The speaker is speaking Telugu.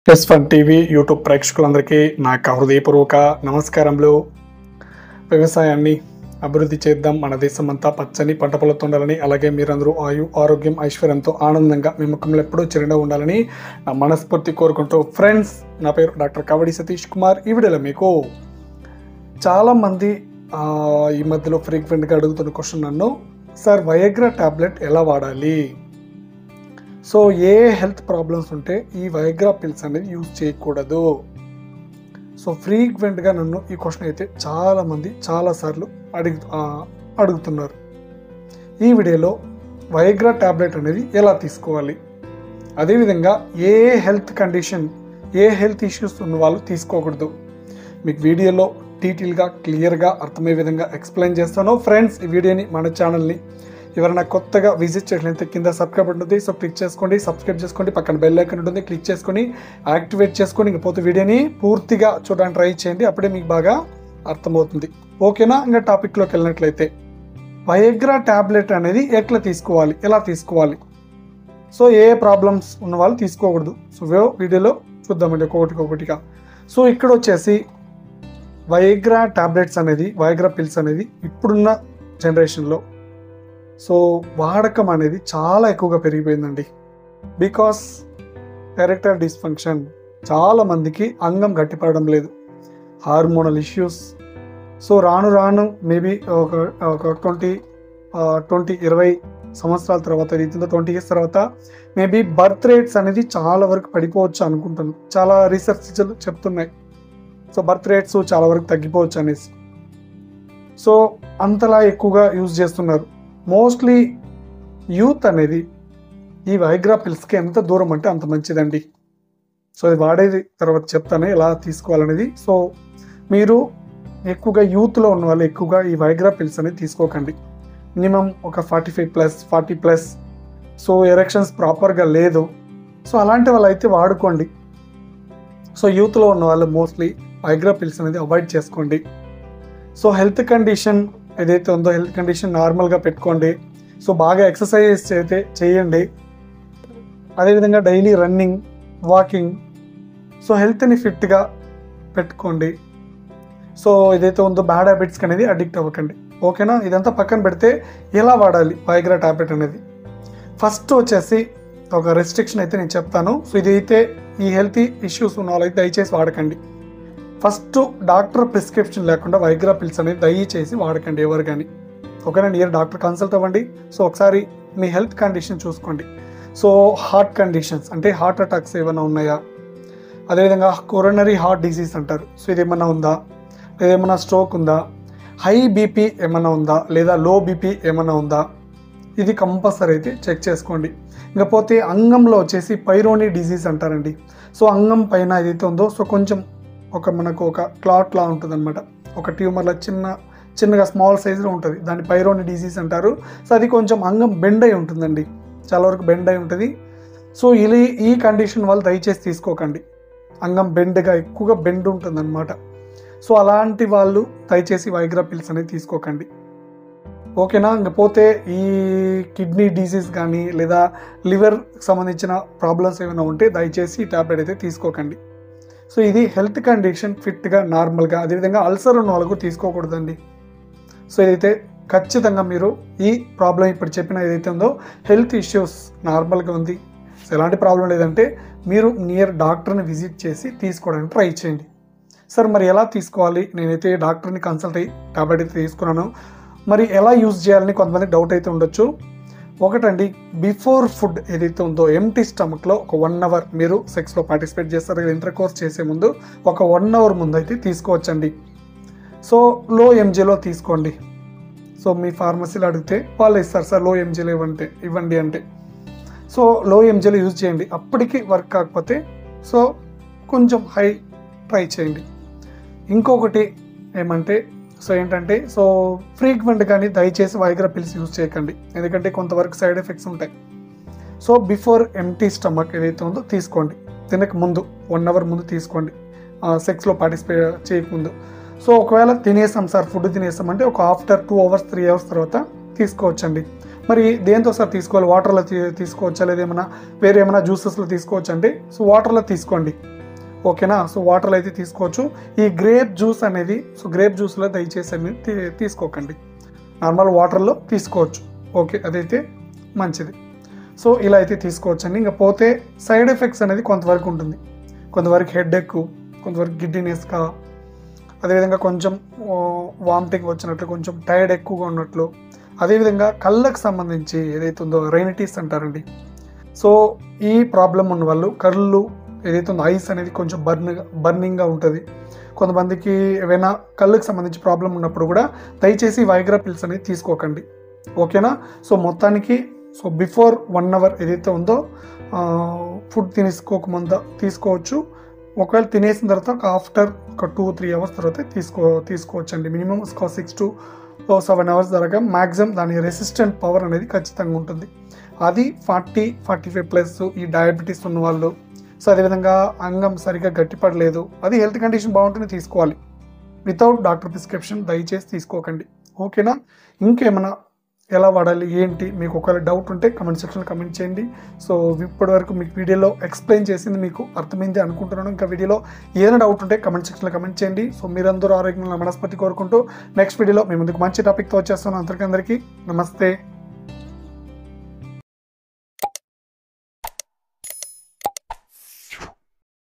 S1 టీవీ యూట్యూబ్ ప్రేక్షకులందరికీ నా హృదయపూర్వక నమస్కారములు. వ్యవసాయాన్ని అభివృద్ధి చేద్దాం, మన దేశం అంతా పచ్చని పంట పొలాలతో ఉండాలని, అలాగే మీరందరూ ఆరోగ్యం ఐశ్వర్యంతో ఆనందంగా మీ ముఖంలో ఎప్పుడూ చిరునవ్వు ఉండాలని నా మనస్ఫూర్తి కోరుకుంటూ, ఫ్రెండ్స్, నా పేరు డాక్టర్ కవడి సతీష్ కుమార్. ఈ వీడియోలో మీకు చాలామంది ఈ మధ్యలో ఫ్రీక్వెంట్గా అడుగుతున్న క్వశ్చన్ నన్ను, సార్ వయాగ్రా టాబ్లెట్ ఎలా వాడాలి? సో ఏ హెల్త్ ప్రాబ్లమ్స్ ఉంటే ఈ వయాగ్రా పిల్స్ అనేది యూజ్ చేయకూడదు? సో ఫ్రీక్వెంట్గా నన్ను ఈ క్వశ్చన్ అయితే చాలామంది చాలాసార్లు అడుగుతున్నారు. ఈ వీడియోలో వయాగ్రా టాబ్లెట్ అనేది ఎలా తీసుకోవాలి, అదేవిధంగా ఏ హెల్త్ కండిషన్, ఏ హెల్త్ ఇష్యూస్ ఉన్న వాళ్ళు తీసుకోకూడదు, మీకు వీడియోలో డీటెయిల్గా క్లియర్గా అర్థమయ్యే విధంగా ఎక్స్ప్లెయిన్ చేస్తాను. ఫ్రెండ్స్, ఈ వీడియోని మన ఛానల్ని ఎవరైనా కొత్తగా విజిట్ చేసినట్లయితే కింద సబ్స్క్రైబ్ ఉంటుంది, సో క్లిక్ చేసుకోండి, సబ్స్క్రైబ్ చేసుకోండి, పక్కన బెల్ ఐకాన్ ఉంటుంది, క్లిక్ చేసుకొని యాక్టివేట్ చేసుకొని ఇంకపోతే వీడియోని పూర్తిగా చూడడానికి ట్రై చేయండి, అప్పుడే మీకు బాగా అర్థమవుతుంది. ఓకేనా? ఇంకా టాపిక్లోకి వెళ్ళినట్లయితే వయాగ్రా టాబ్లెట్ అనేది ఎట్లా తీసుకోవాలి, ఎలా తీసుకోవాలి, సో ఏ ప్రాబ్లమ్స్ ఉన్న వాళ్ళు తీసుకోకూడదు. సో వీడియోలో చూద్దామండి ఒక్కొక్కటిగా. సో ఇక్కడ వచ్చేసి వయాగ్రా టాబ్లెట్స్ అనేది, వయాగ్రా పిల్స్ అనేది ఇప్పుడున్న జనరేషన్లో సో వాడకం అనేది చాలా ఎక్కువగా పెరిగిపోయిందండి. బికాస్ ఎరెక్టైల్ డిస్ఫంక్షన్, చాలామందికి అంగం గట్టిపడడం లేదు, హార్మోనల్ ఇష్యూస్. సో రాను రాను మేబీ ఒక 20 సంవత్సరాల తర్వాత, 20 ఇయర్స్ తర్వాత మేబీ బర్త్ రేట్స్ అనేది చాలా వరకు పడిపోవచ్చు అనుకుంటున్నాను. చాలా రీసెర్చ్ చెప్తున్నాయి. సో బర్త్ రేట్స్ చాలా వరకు తగ్గిపోవచ్చు అనేసి. సో అంతలా ఎక్కువగా యూజ్ చేస్తున్నారు. మోస్ట్లీ యూత్ అనేది ఈ వయాగ్రా పిల్స్కి ఎంత దూరం అంటే అంత మంచిదండి. సో ఇది వాడేది తర్వాత చెప్తాను ఎలా తీసుకోవాలనేది. సో మీరు ఎక్కువగా యూత్లో ఉన్న వాళ్ళు ఎక్కువగా ఈ వయాగ్రా పిల్స్ అనేది తీసుకోకండి. మినిమం ఒక 45+, 40+, సో ఎరెక్షన్స్ ప్రాపర్గా లేదు, సో అలాంటి వాళ్ళు అయితే వాడుకోండి. సో యూత్లో ఉన్న వాళ్ళు మోస్ట్లీ వయాగ్రా పిల్స్ అనేది అవాయిడ్ చేసుకోండి. సో హెల్త్ కండిషన్ ఏదైతే ఉందో హెల్త్ కండిషన్ నార్మల్గా పెట్టుకోండి. సో బాగా ఎక్సర్సైజ్ అయితే చేయండి, అదేవిధంగా డైలీ రన్నింగ్, వాకింగ్, సో హెల్త్ని ఫిట్గా పెట్టుకోండి. సో ఏదైతే ఉందో బ్యాడ్ హ్యాబిట్స్కి అనేది అడిక్ట్ అవ్వకండి. ఓకేనా? ఇదంతా పక్కన పెడితే ఎలా వాడాలి వయాగ్రా టాబ్లెట్ అనేది, ఫస్ట్ వచ్చేసి ఒక రెస్ట్రిక్షన్ అయితే నేను చెప్తాను. సో ఇదైతే ఈ హెల్త్ ఇష్యూస్ ఉన్న వాళ్ళైతే దయచేసి వాడకండి. ఫస్ట్ డాక్టర్ ప్రిస్క్రిప్షన్ లేకుండా వయాగ్రా పిల్స్ అనేది దయచేసి వాడకండి ఎవరు కానీ. ఓకేనా? నియర్ డాక్టర్ కన్సల్ట్ అవ్వండి. సో ఒకసారి మీ హెల్త్ కండిషన్ చూసుకోండి. సో హార్ట్ కండిషన్స్ అంటే హార్ట్ అటాక్స్ ఏమైనా ఉన్నాయా, అదేవిధంగా కొరోనరీ హార్ట్ డిసీజ్ అంటారు, సో ఇది ఏమన్నా ఉందా, లేదా ఏమన్నా స్ట్రోక్ ఉందా, హై బీపీ ఏమన్నా ఉందా, లేదా లో బీపీ ఏమన్నా ఉందా, ఇది కంపల్సరీ అయితే చెక్ చేసుకోండి. ఇకపోతే అంగంలో వచ్చేసి పైరోనీ డిసీజ్ అంటారండి. సో అంగం పైన ఏదైతే ఉందో సో కొంచెం మనకు ఒక క్లాట్లా ఉంటుంది అనమాట, ఒక ట్యూమర్లా చిన్నగా స్మాల్ సైజులో ఉంటుంది, దాన్ని పైరోనీ డిసీజ్ అంటారు. సో అది కొంచెం అంగం బెండ్ అయి ఉంటుందండి, చాలా వరకు బెండ్ అయి ఉంటుంది. సో ఈ కండిషన్ వాళ్ళు దయచేసి తీసుకోకండి. అంగం ఎక్కువగా బెండ్ ఉంటుంది అనమాట. సో అలాంటి వాళ్ళు దయచేసి వయాగ్రా పిల్స్ అనేది తీసుకోకండి. ఓకేనా? ఇంకపోతే ఈ కిడ్నీ డిసీజ్ కానీ లేదా లివర్ సంబంధించిన ప్రాబ్లమ్స్ ఏమైనా ఉంటే దయచేసి ఈ టాబ్లెట్ అయితే తీసుకోకండి. సో ఇది హెల్త్ కండిషన్ ఫిట్గా నార్మల్గా, అదేవిధంగా అల్సర్ ఉన్న వాళ్ళకు తీసుకోకూడదండి. సో ఇదైతే ఖచ్చితంగా మీరు ఈ ప్రాబ్లం ఇప్పుడు చెప్పిన ఏదైతే ఉందో హెల్త్ ఇష్యూస్ నార్మల్గా ఉంది, సో ఎలాంటి ప్రాబ్లం లేదంటే మీరు నియర్ డాక్టర్ని విజిట్ చేసి తీసుకోవడానికి ట్రై చేయండి. సార్ మరి ఎలా తీసుకోవాలి? నేనైతే డాక్టర్ని కన్సల్ట్ అయ్యి టాబ్లెట్ అయితే తీసుకున్నాను, మరి ఎలా యూజ్ చేయాలని కొంతమంది డౌట్ అయితే ఉండొచ్చు. ఒకటండి, బిఫోర్ ఫుడ్ ఏదైతే ఉందో ఎంటీ స్టమక్లో ఒక 1 అవర్ మీరు సెక్స్లో పార్టిసిపేట్ చేస్తారు కదా, ఇంటర్ కోర్స్ చేసే ముందు ఒక 1 అవర్ ముందు అయితే తీసుకోవచ్చండి. సో లో ఎంజీలో తీసుకోండి. సో మీ ఫార్మసీలో అడిగితే వాళ్ళు ఇస్తారు, సార్ లో ఎంజీలో ఇవ్వండి అంటే. సో లో ఎంజీలో యూజ్ చేయండి. అప్పటికి వర్క్ కాకపోతే సో కొంచెం హై ట్రై చేయండి. ఇంకొకటి ఏమంటే సో ఏంటంటే సో ఫ్రీక్వెంట్ కానీ దయచేసి వయాగ్రా పిల్స్ యూజ్ చేయకండి, ఎందుకంటే కొంతవరకు సైడ్ ఎఫెక్ట్స్ ఉంటాయి. సో బిఫోర్ ఎంటీ స్టమక్ ఏదైతే ఉందో తీసుకోండి, తినక ముందు 1 అవర్ ముందు తీసుకోండి, సెక్స్లో పార్టిసిపేట్ చేయకముందు. సో ఒకవేళ తినేసాం సార్, ఫుడ్ తినేసామంటే ఒక ఆఫ్టర్ 2 అవర్స్ 3 అవర్స్ తర్వాత తీసుకోవచ్చండి. మరి దేంతో సార్ తీసుకోవాలి? వాటర్లో తీసుకోవచ్చా, లేదా ఏమైనా వేరే ఏమైనా జ్యూసెస్లో తీసుకోవచ్చండి? సో వాటర్లో తీసుకోండి, ఓకేనా. సో వాటర్లో అయితే తీసుకోవచ్చు. ఈ గ్రేప్ జ్యూస్ అనేది, సో గ్రేప్ జ్యూస్లో దయచేసి అనేది తీసుకోకండి, నార్మల్ వాటర్లో తీసుకోవచ్చు, ఓకే, అదైతే మంచిది. సో ఇలా అయితే తీసుకోవచ్చండి. ఇంకా పోతే సైడ్ ఎఫెక్ట్స్ అనేది కొంతవరకు ఉంటుంది, కొంతవరకు హెడేక్, కొంతవరకు గిడ్డినెస్గా, అదేవిధంగా కొంచెం వామిటింగ్ వచ్చినట్లు, కొంచెం టైర్డ్ ఎక్కువగా ఉన్నట్లు, అదేవిధంగా కళ్ళకు సంబంధించి ఏదైతే ఉందో రైనిటీస్ అంటారండి. సో ఈ ప్రాబ్లం ఉన్న వాళ్ళు కళ్ళు ఏదైతే ఉందో ఐస్ అనేది కొంచెం బర్నింగ్గా ఉంటుంది. కొంతమందికి ఏవైనా కళ్ళకు సంబంధించి ప్రాబ్లం ఉన్నప్పుడు కూడా దయచేసి వైగ్రా పిల్స్ అనేది తీసుకోకండి, ఓకేనా. సో మొత్తానికి సో బిఫోర్ 1 అవర్ ఏదైతే ఉందో ఫుడ్ తీసుకోకముందు తీసుకోవచ్చు. ఒకవేళ తినేసిన తర్వాత ఆఫ్టర్ ఒక 2-3 అవర్స్ తర్వాత తీసుకోవచ్చండి. మినిమం 6 to 7 అవర్స్ దాకా మ్యాక్సిమం దాని రెసిస్టెంట్ పవర్ అనేది ఖచ్చితంగా ఉంటుంది. అది 40-45+ ఈ డయాబెటీస్ ఉన్న వాళ్ళు, సో అదేవిధంగా అంగం సరిగ్గా గట్టిపడలేదు, అది హెల్త్ కండిషన్ బాగుంటేనే తీసుకోవాలి, వితౌట్ డాక్టర్ ప్రిస్క్రిప్షన్ దయచేసి తీసుకోకండి, ఓకేనా. ఇంకేమైనా ఎలా వాడాలి ఏంటి మీకు ఒకవేళ డౌట్ ఉంటే కమెంట్ సెక్షన్లో కమెంట్ చేయండి. సో ఇప్పటివరకు మీకు వీడియోలో ఎక్స్ప్లెయిన్ చేసింది మీకు అర్థమైంది అనుకుంటున్నాను. ఇంకా వీడియోలో ఏదైనా డౌట్ ఉంటే కమెంట్ సెక్షన్లో కమెంట్ చేయండి. సో మీరందరూ ఆరోగ్యంగా మనస్ఫూర్తి కోరుకుంటూ నెక్స్ట్ వీడియోలో మీ ముందుకు మంచి టాపిక్తో వచ్చేస్తాను. అందరికీ నమస్తే.